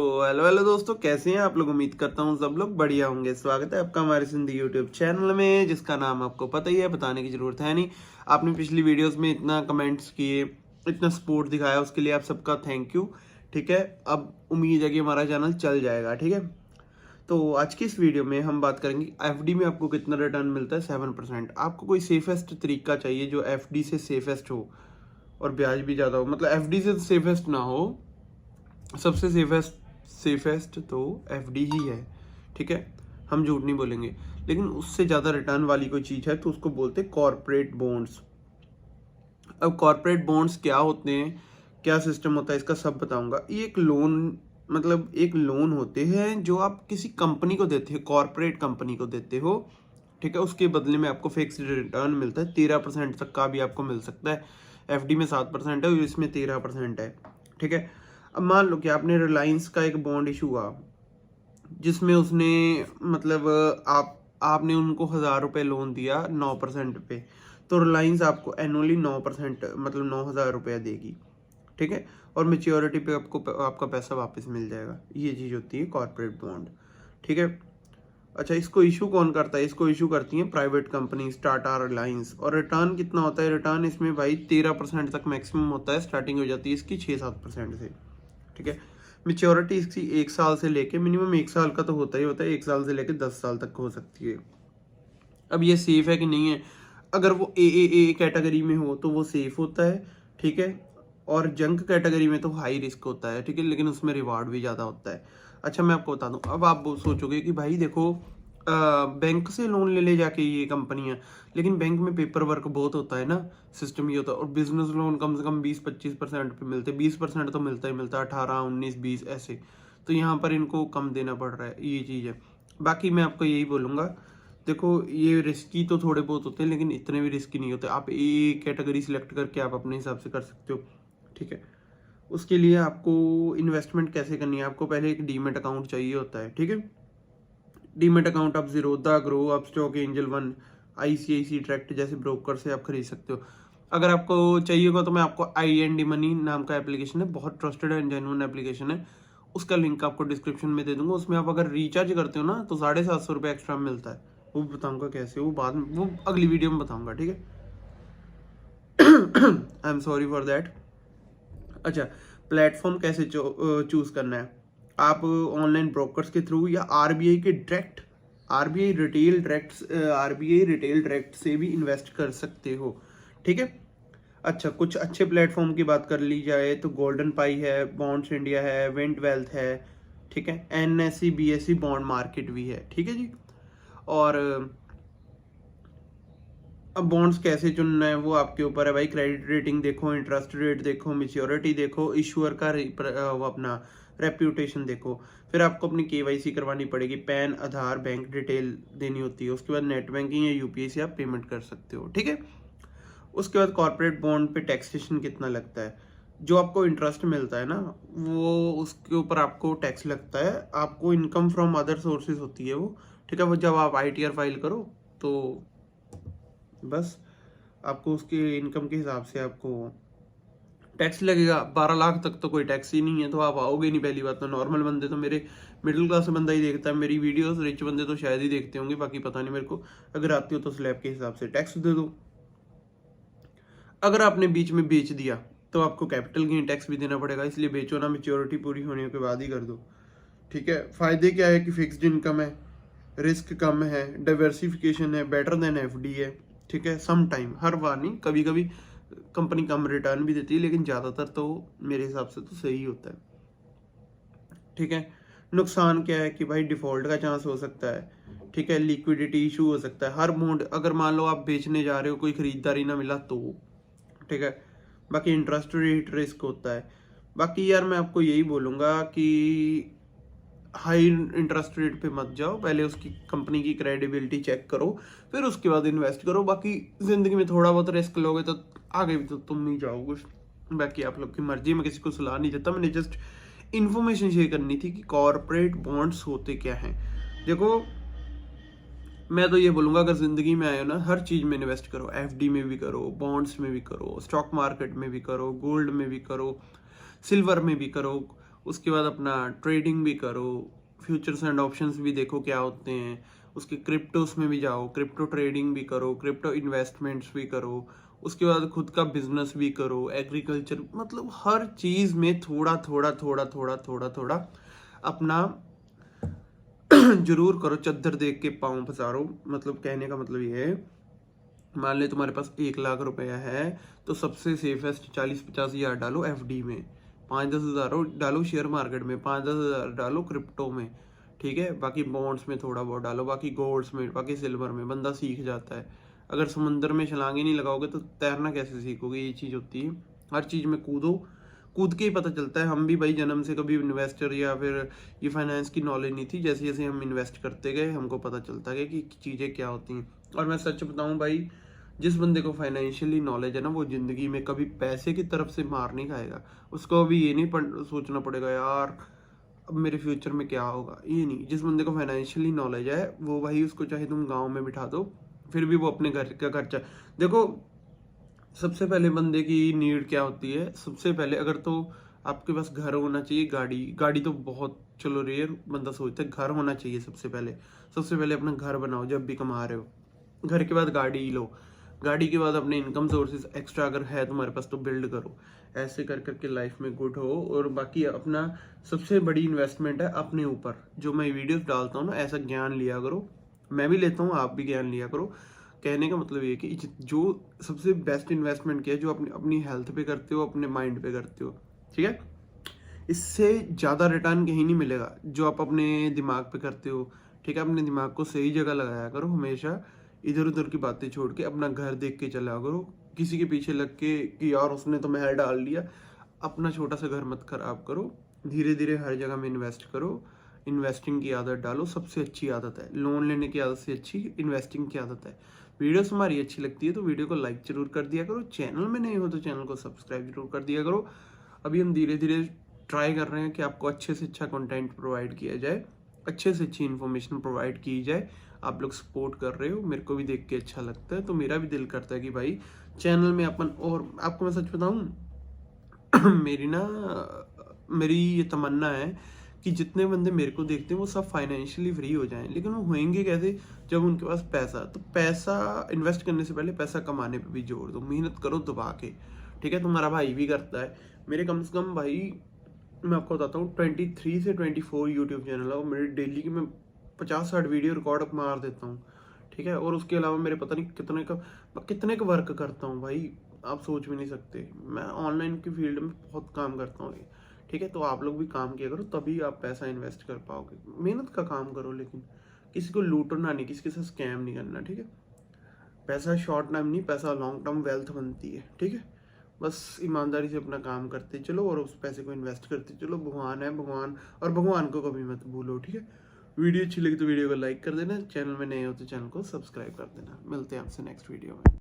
तो hello hello दोस्तों, कैसे हैं आप लोग। उम्मीद करता हूँ सब लोग बढ़िया होंगे। स्वागत है आपका हमारे जिंदगी यूट्यूब चैनल में, जिसका नाम आपको पता ही है, बताने की जरूरत है नहीं। आपने पिछली वीडियोस में इतना कमेंट्स किए, इतना सपोर्ट दिखाया, उसके लिए आप सबका थैंक यू। ठीक है, अब उम्मीद है कि हमारा चैनल चल जाएगा। ठीक है, तो आज की इस वीडियो में हम बात करेंगे एफडी में आपको कितना रिटर्न मिलता है। 7%। आपको कोई सेफेस्ट तरीका चाहिए जो एफडी से सेफेस्ट हो और ब्याज भी ज़्यादा हो। मतलब एफडी से सेफेस्ट ना हो, सबसे सेफेस्ट तो एफडी ही है। ठीक है, हम झूठ नहीं बोलेंगे, लेकिन उससे ज़्यादा रिटर्न वाली कोई चीज़ है तो उसको बोलते हैं कॉर्पोरेट बॉन्ड्स। अब कॉर्पोरेट बॉन्ड्स क्या होते हैं, क्या सिस्टम होता है, इसका सब बताऊंगा। ये एक लोन, मतलब एक लोन होते हैं जो आप किसी कंपनी को देते हो, कॉर्पोरेट कंपनी को देते हो। ठीक है, उसके बदले में आपको फिक्स रिटर्न मिलता है। 13% तक का भी आपको मिल सकता है। एफडी में 7% है और इसमें 13% है। ठीक है, अब मान लो कि आपने रिलायंस का एक बॉन्ड इशू हुआ, जिसमें उसने मतलब आपने उनको 1,000 रुपये लोन दिया 9% पे, तो रिलायंस आपको एनुअली 9% मतलब 9,000 रुपया देगी। ठीक है, और मेच्योरिटी पे आपको आपका पैसा वापस मिल जाएगा। ये चीज़ होती है कॉर्पोरेट बॉन्ड। ठीक है, अच्छा, इसको इशू कौन करता है? इसको इशू करती है प्राइवेट कंपनी, टाटा, रिलायंस। और रिटर्न कितना होता है? रिटर्न इसमें भाई 13% तक मैक्सिमम होता है। स्टार्टिंग हो जाती है इसकी 6-7% से। ठीक है, मेच्योरिटी इसकी 1 साल से लेके, मिनिमम 1 साल का तो होता ही होता है, 1 साल से लेके 10 साल तक हो सकती है। अब ये सेफ है कि नहीं है? अगर वो ए कैटेगरी में हो तो वो सेफ होता है। ठीक है, और जंक कैटेगरी में तो हाई रिस्क होता है। ठीक है, लेकिन उसमें रिवार्ड भी ज़्यादा होता है। अच्छा, मैं आपको बता दूं, अब आप सोचोगे कि भाई देखो, बैंक से लोन ले जाके ये कंपनियां, लेकिन बैंक में पेपर वर्क बहुत होता है ना, सिस्टम ये होता है। और बिजनेस लोन कम से कम 20-25% पे मिलते हैं। 20% तो मिलता ही मिलता है, 18, 19, 20 ऐसे। तो यहाँ पर इनको कम देना पड़ रहा है, ये चीज़ है। बाकी मैं आपको यही बोलूँगा, देखो ये रिस्की तो थोड़े बहुत होते हैं, लेकिन इतने भी रिस्की नहीं होते। आप ए कैटेगरी सिलेक्ट करके आप अपने हिसाब से कर सकते हो। ठीक है, उसके लिए आपको इन्वेस्टमेंट कैसे करनी है? आपको पहले एक डीमेट अकाउंट चाहिए होता है। ठीक है, डीमेट अकाउंट आप Zerodha, Groww, Upstox, Angel One, ICICI Direct जैसे ब्रोकर से आप खरीद सकते हो। अगर आपको चाहिए होगा तो मैं आपको IND मनी नाम का एप्लीकेशन है, बहुत ट्रस्टेड एंड जेन्युइन एप्लीकेशन है, उसका लिंक आपको डिस्क्रिप्शन में दे दूंगा। उसमें आप अगर रिचार्ज करते हो ना तो 750 रुपये एक्स्ट्रा मिलता है। वो बताऊंगा कैसे, वो बाद में, वो अगली वीडियो में बताऊंगा। ठीक है, I am sorry for that. अच्छा, प्लेटफॉर्म कैसे चूज करना है? आप ऑनलाइन ब्रोकर्स के थ्रू या आरबीआई के डायरेक्ट, आरबीआई रिटेल डायरेक्ट से भी इन्वेस्ट कर सकते हो। ठीक है, अच्छा, कुछ अच्छे प्लेटफॉर्म की बात कर ली जाए तो गोल्डन पाई है, बॉन्ड्स इंडिया है, वेंट वेल्थ है। ठीक है, NSE BSE बॉन्ड मार्केट भी है। ठीक है जी, और अब बॉन्ड्स कैसे चुनना है वो आपके ऊपर है भाई। क्रेडिट रेटिंग देखो, इंटरेस्ट रेट देखो, मेच्योरिटी देखो, इशूअर का वो अपना रेप्यूटेशन देखो। फिर आपको अपनी KYC करवानी पड़ेगी, पैन, आधार, बैंक डिटेल देनी होती है। उसके बाद नेट बैंकिंग या UPI से आप पेमेंट कर सकते हो। ठीक है, उसके बाद कॉर्पोरेट बॉन्ड पे टैक्सेशन कितना लगता है? जो आपको इंटरेस्ट मिलता है ना, वो उसके ऊपर आपको टैक्स लगता है। आपको इनकम फ्रॉम अदर सोर्सेज होती है वो। ठीक है, वो जब आप ITR फाइल करो तो बस आपको उसके इनकम के हिसाब से आपको टैक्स लगेगा। 12 लाख तक तो कोई टैक्स ही नहीं है, तो आप आओगे नहीं। पहली बात तो नॉर्मल बंदे तो, मेरे मिडिल क्लास बंदा ही देखता है मेरी वीडियोस, रिच बंदे तो शायद ही देखते होंगे, बाकी पता नहीं मेरे को। अगर आती हो तो स्लैब के हिसाब से टैक्स दे दो। अगर आपने बीच में बेच दिया तो आपको कैपिटल गेन टैक्स भी देना पड़ेगा, इसलिए बेचो ना, मेच्योरिटी पूरी होने के बाद ही कर दो। ठीक है, फायदे क्या है कि फिक्स्ड इनकम है, रिस्क कम है, डाइवर्सिफिकेशन है, बेटर देन FD है। ठीक है, सम टाइम, हर बार नहीं, कभी कभी कंपनी कम रिटर्न भी देती है, लेकिन ज़्यादातर तो मेरे हिसाब से तो सही होता है। ठीक है, नुकसान क्या है कि भाई डिफॉल्ट का चांस हो सकता है। ठीक है, लिक्विडिटी इशू हो सकता है। हर बॉन्ड अगर मान लो आप बेचने जा रहे हो, कोई खरीदारी ना मिला तो। ठीक है, बाकी इंटरेस्ट रेट रिस्क होता है। बाकी यार मैं आपको यही बोलूँगा कि हाई इंटरेस्ट रेट पे मत जाओ, पहले उसकी कंपनी की क्रेडिबिलिटी चेक करो, फिर उसके बाद इन्वेस्ट करो। बाकी जिंदगी में थोड़ा बहुत रिस्क लोगे तो आगे भी तो तुम ही जाओगे। बाकी आप लोग की मर्जी, मैं किसी को सलाह नहीं देता, मैंने जस्ट इन्फॉर्मेशन शेयर करनी थी कि कॉर्पोरेट बॉन्ड्स होते क्या हैं। देखो, मैं तो ये बोलूँगा, अगर ज़िंदगी में आए हो ना, हर चीज़ में इन्वेस्ट करो। FD में भी करो, बॉन्ड्स में भी करो, स्टॉक मार्केट में भी करो, गोल्ड में भी करो, सिल्वर में भी करो, उसके बाद अपना ट्रेडिंग भी करो, फ्यूचर्स एंड ऑप्शंस भी देखो क्या होते हैं, उसके क्रिप्टोस में भी जाओ, क्रिप्टो ट्रेडिंग भी करो, क्रिप्टो इन्वेस्टमेंट्स भी करो, उसके बाद खुद का बिजनेस भी करो, एग्रीकल्चर, मतलब हर चीज़ में थोड़ा थोड़ा थोड़ा थोड़ा थोड़ा थोड़ा अपना जरूर करो। चद्दर देख के पाँव पसारो, मतलब कहने का मतलब ये है, मान ले तुम्हारे पास 1 लाख रुपया है तो सबसे सेफेस्ट 40-50 हज़ार डालो एफडी में, 5-10 हज़ार डालो शेयर मार्केट में, 5-10 हज़ार डालो क्रिप्टो में, ठीक है। बाकी बॉन्ड्स में थोड़ा बहुत डालो, बाकी गोल्ड्स में, बाकी सिल्वर में। बंदा सीख जाता है। अगर समुंदर में छलांगे नहीं लगाओगे तो तैरना कैसे सीखोगे? ये चीज़ होती है। हर चीज़ में कूदो, कूद के ही पता चलता है। हम भी भाई जन्म से कभी इन्वेस्टर या फिर ये फाइनेंस की नॉलेज नहीं थी। जैसे जैसे हम इन्वेस्ट करते गए हमको पता चलता गया कि चीज़ें क्या होती हैं। और मैं सच बताऊं भाई, जिस बंदे को फाइनेंशियली नॉलेज है ना, वो जिंदगी में कभी पैसे की तरफ से मार नहीं खाएगा। उसको अभी ये नहीं सोचना पड़ेगा यार अब मेरे फ्यूचर में क्या होगा, ये नहीं। जिस बंदे को फाइनेंशियली नॉलेज है वो भाई, उसको चाहे तुम गाँव में बिठा दो फिर भी वो अपने घर का खर्चा देखो। सबसे पहले बंदे की नीड क्या होती है? सबसे पहले अगर तो आपके पास घर होना चाहिए, गाड़ी। गाड़ी तो बहुत चलो रेयर बंदा सोचता है, घर होना चाहिए सबसे पहले। सबसे पहले अपना घर बनाओ जब भी कमा रहे हो, घर के बाद गाड़ी लो, गाड़ी के बाद अपने इनकम सोर्सेज एक्स्ट्रा अगर है तुम्हारे पास तो बिल्ड करो। ऐसे कर करके लाइफ में गुड हो। और बाकी अपना सबसे बड़ी इन्वेस्टमेंट है अपने ऊपर। जो मैं वीडियोस डालता हूँ ना, ऐसा ज्ञान लिया करो। मैं भी लेता हूँ, आप भी ज्ञान लिया करो। कहने का मतलब ये कि जो सबसे बेस्ट इन्वेस्टमेंट क्या है, जो अपनी अपनी हेल्थ पे करते हो, अपने माइंड पे करते हो, ठीक है। इससे ज़्यादा रिटर्न कहीं नहीं मिलेगा जो आप अपने दिमाग पे करते हो, ठीक है। अपने दिमाग को सही जगह लगाया करो हमेशा। इधर उधर की बातें छोड़ के अपना घर देख के चला करो। किसी के पीछे लग के कि यार उसने तो महल डाल दिया, अपना छोटा सा घर मत खराब करो। धीरे धीरे हर जगह में इन्वेस्ट करो। इन्वेस्टिंग की आदत डालो, सबसे अच्छी आदत है। लोन लेने की आदत से अच्छी इन्वेस्टिंग की आदत है। वीडियोस हमारी अच्छी लगती है तो वीडियो को लाइक जरूर कर दिया करो। चैनल में नए हो तो चैनल को सब्सक्राइब जरूर कर दिया करो। अभी हम धीरे धीरे ट्राई कर रहे हैं कि आपको अच्छे से अच्छा कंटेंट प्रोवाइड किया जाए, अच्छे से अच्छी इन्फॉर्मेशन प्रोवाइड की जाए। आप लोग सपोर्ट कर रहे हो, मेरे को भी देख के अच्छा लगता है। तो मेरा भी दिल करता है कि भाई चैनल में अपन, और आपको मैं सच बताऊं मेरी ये तमन्ना है कि जितने बंदे मेरे को देखते हैं वो सब फाइनेंशियली फ्री हो जाएं। लेकिन वो होंगे कैसे? जब उनके पास पैसा, तो पैसा इन्वेस्ट करने से पहले पैसा कमाने पे भी जोर दो, मेहनत करो दबा के, ठीक है। तुम्हारा भाई भी करता है। मेरे कम से कम भाई मैं आपको बताता हूँ 23 से 24 यूट्यूब चैनल है और मेरे डेली की मैं 50-60 वीडियो रिकॉर्ड मार देता हूँ, ठीक है। और उसके अलावा मेरे पता नहीं कितने का वर्क करता हूँ भाई, आप सोच भी नहीं सकते। मैं ऑनलाइन की फील्ड में बहुत काम करता हूँ, ठीक है। तो आप लोग भी काम किया करो, तभी आप पैसा इन्वेस्ट कर पाओगे। मेहनत का काम करो, लेकिन किसी को लूटना नहीं, किसी के साथ स्कैम नहीं करना, ठीक है। पैसा शॉर्ट टर्म नहीं, पैसा लॉन्ग टर्म वेल्थ बनती है, ठीक है। बस ईमानदारी से अपना काम करते चलो और उस पैसे को इन्वेस्ट करते चलो। भगवान है, भगवान, और भगवान को कभी मत भूलो, ठीक है। वीडियो अच्छी लगी तो वीडियो को लाइक कर देना, चैनल में नए हो तो चैनल को सब्सक्राइब कर देना। मिलते हैं आपसे नेक्स्ट वीडियो में।